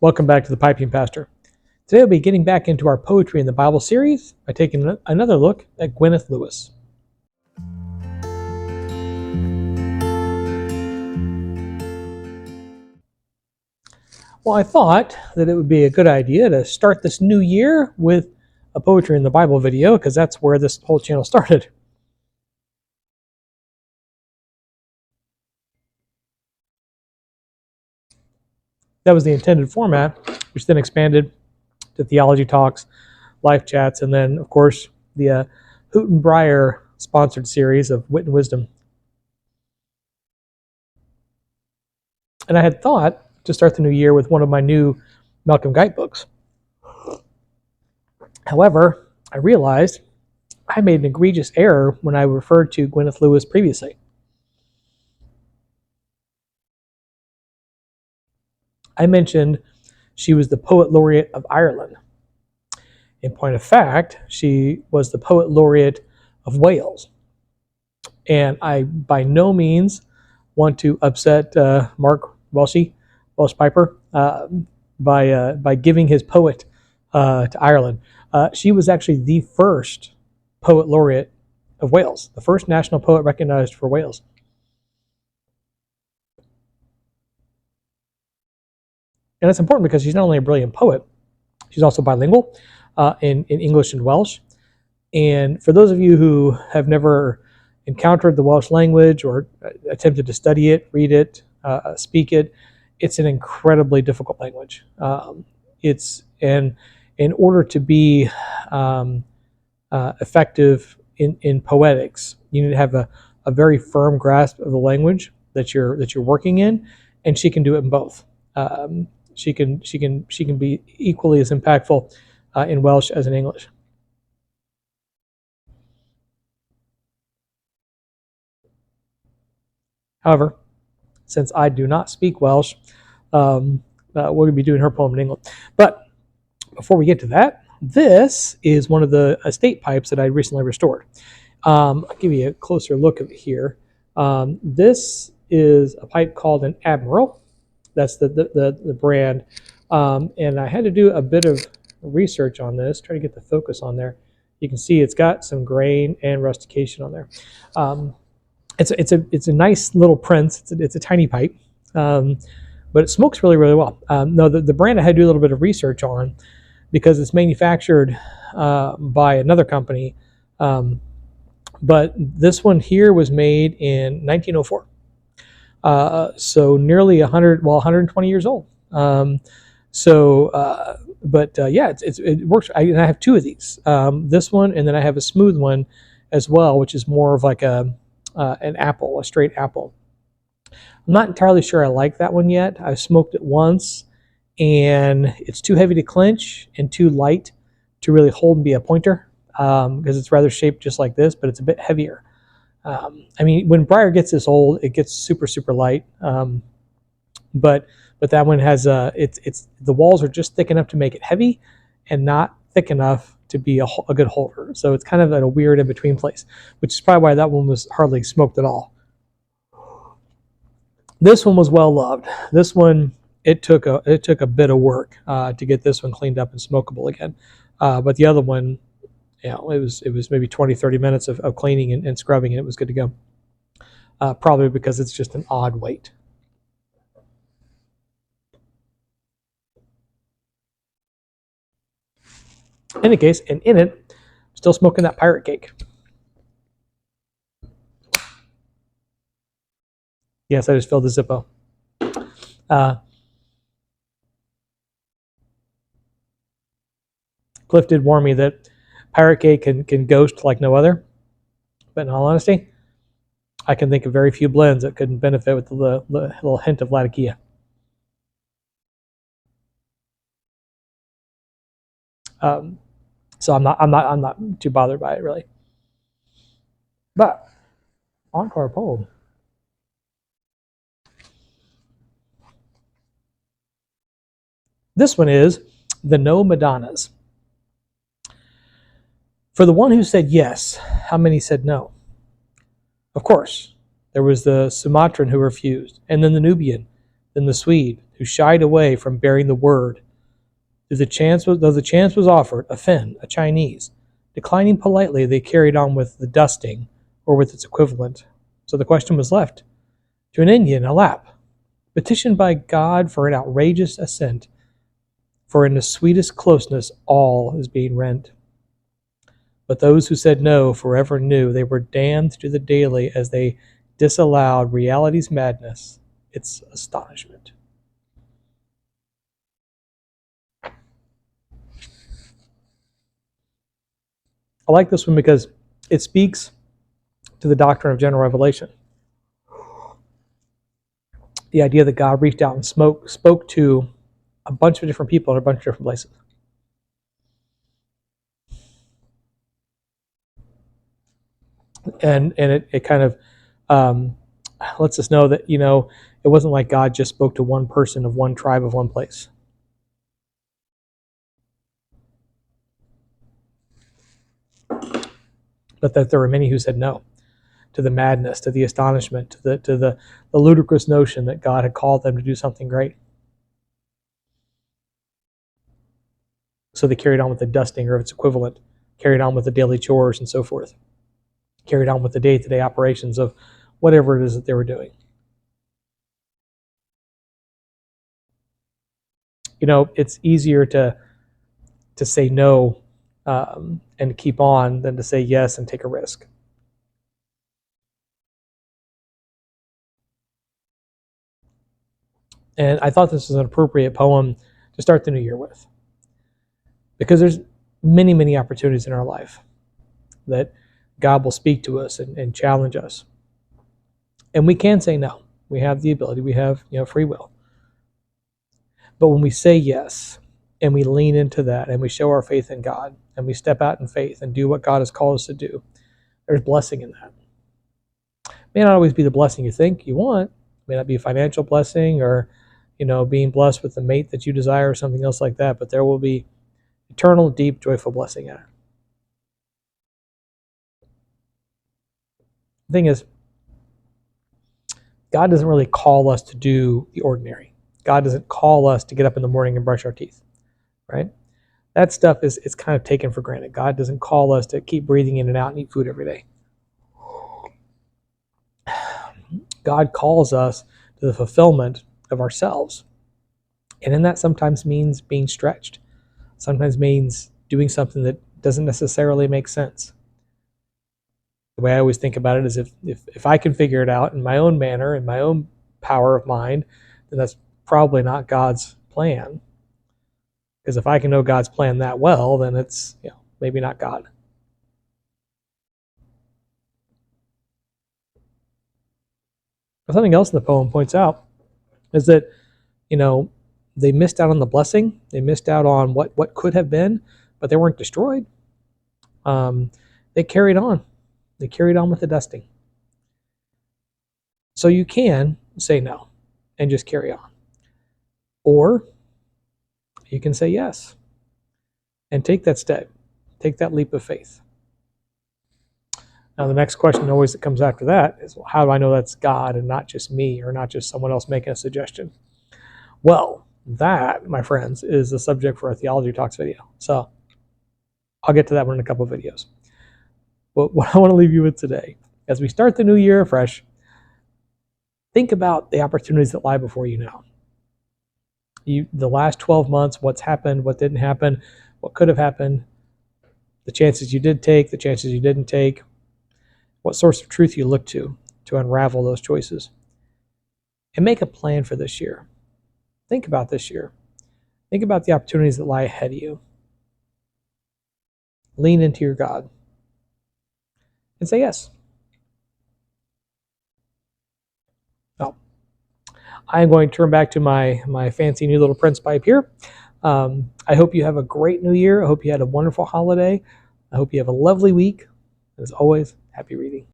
Welcome back to the Piping Pastor. Today we'll be getting back into our Poetry in the Bible series by taking another look at Gwenyth Lewis. Well, I thought that it would be a good idea to start this new year with a Poetry in the Bible video, because that's where this whole channel started. That was the intended format, which then expanded to theology talks, live chats, and then, of course, the Hoot and Briar sponsored series of Wit and Wisdom. And I had thought to start the new year with one of my new Malcolm Guite books. However, I realized I made an egregious error when I referred to Gwenyth Lewis previously. I mentioned she was the Poet Laureate of Ireland. In point of fact, she was the Poet Laureate of Wales. And I by no means want to upset Mark Welsh Piper, by giving his poet to Ireland. She was actually the first Poet Laureate of Wales, the first national poet recognized for Wales. And it's important because she's not only a brilliant poet, she's also bilingual in English and Welsh. And for those of you who have never encountered the Welsh language or attempted to study it, read it, speak it, it's an incredibly difficult language. And in order to be effective in poetics, you need to have a very firm grasp of the language that you're working in, and she can do it in both. She can be equally as impactful in Welsh as in English. However, since I do not speak Welsh, we're going to be doing her poem in English. But before we get to that, this is one of the estate pipes that I recently restored. I'll give you a closer look at it here. This is a pipe called an Admiral. That's the brand. And I had to do a bit of research on this, try to get the focus on there. You can see it's got some grain and rustication on there. It's a nice little Prince. It's a tiny pipe, but it smokes really, really well. No, the brand I had to do a little bit of research on because it's manufactured by another company. But this one here was made in 1904. So nearly 120 years old. Yeah, it works. I have two of these. This one, and then I have a smooth one as well, which is more of like an apple, a straight apple. I'm not entirely sure I like that one yet. I've smoked it once, and it's too heavy to clench and too light to really hold and be a pointer, because it's rather shaped just like this, but it's a bit heavier. I mean, when briar gets this old, it gets super, super light. But that one has the walls are just thick enough to make it heavy, and not thick enough to be a good holder. So it's kind of at a weird in between place, which is probably why that one was hardly smoked at all. This one was well loved. This one it took a bit of work to get this one cleaned up and smokable again. But the other one, it was maybe 20-30 minutes of cleaning and scrubbing, and it was good to go. Probably because it's just an odd weight. In any case, and in it, still smoking that pirate cake. Yes, I just filled the Zippo. Cliff did warn me that pirate cake can ghost like no other. But in all honesty, I can think of very few blends that couldn't benefit with the little hint of Latakia. So I'm not too bothered by it really. But on to our poem. This one is The No Madonas. For the one who said yes, how many said no? Of course, there was the Sumatran who refused, and then the Nubian, than the Swede, who shied away from bearing the word. Though the chance was offered, a Finn, a Chinese, declining politely, they carried on with the dusting, or with its equivalent. So the question was left to an Indian, a Lap, petitioned by God for an outrageous assent, for in the sweetest closeness all is being rent. But those who said no forever knew they were damned to the daily as they disallowed reality's madness, its astonishment. I like this one because it speaks to the doctrine of general revelation. The idea that God reached out and spoke to a bunch of different people in a bunch of different places. And it kind of lets us know that, it wasn't like God just spoke to one person of one tribe of one place. But that there were many who said no to the madness, to the astonishment, to the ludicrous notion that God had called them to do something great. So they carried on with the dusting or its equivalent, carried on with the daily chores and so forth, carried on with the day-to-day operations of whatever it is that they were doing. It's easier to say no and keep on than to say yes and take a risk. And I thought this was an appropriate poem to start the new year with, because there's many, many opportunities in our life that God will speak to us and challenge us. And we can say no. We have the ability. We have free will. But when we say yes and we lean into that and we show our faith in God and we step out in faith and do what God has called us to do, there's blessing in that. It may not always be the blessing you think you want. It may not be a financial blessing or being blessed with the mate that you desire or something else like that, but there will be eternal, deep, joyful blessing in it. The thing is, God doesn't really call us to do the ordinary. God doesn't call us to get up in the morning and brush our teeth, right? That stuff is kind of taken for granted. God doesn't call us to keep breathing in and out and eat food every day. God calls us to the fulfillment of ourselves. And in that sometimes means being stretched. Sometimes means doing something that doesn't necessarily make sense. The way I always think about it is if I can figure it out in my own manner, in my own power of mind, then that's probably not God's plan. Because if I can know God's plan that well, then it's maybe not God. But something else in the poem points out is that they missed out on the blessing. They missed out on what could have been, but they weren't destroyed. They carried on. They carried on with the dusting. So you can say no and just carry on. Or you can say yes and take that step, take that leap of faith. Now, the next question always that comes after that is, well, how do I know that's God and not just me or not just someone else making a suggestion? Well, that, my friends, is the subject for a Theology Talks video. So I'll get to that one in a couple of videos. But what I want to leave you with today, as we start the new year afresh, think about the opportunities that lie before you now. The last 12 months, what's happened, what didn't happen, what could have happened, the chances you did take, the chances you didn't take, what source of truth you look to unravel those choices. And make a plan for this year. Think about this year. Think about the opportunities that lie ahead of you. Lean into your God. And say yes. Well, I'm going to turn back to my fancy new little Prince pipe here. I hope you have a great new year. I hope you had a wonderful holiday. I hope you have a lovely week. As always, happy reading.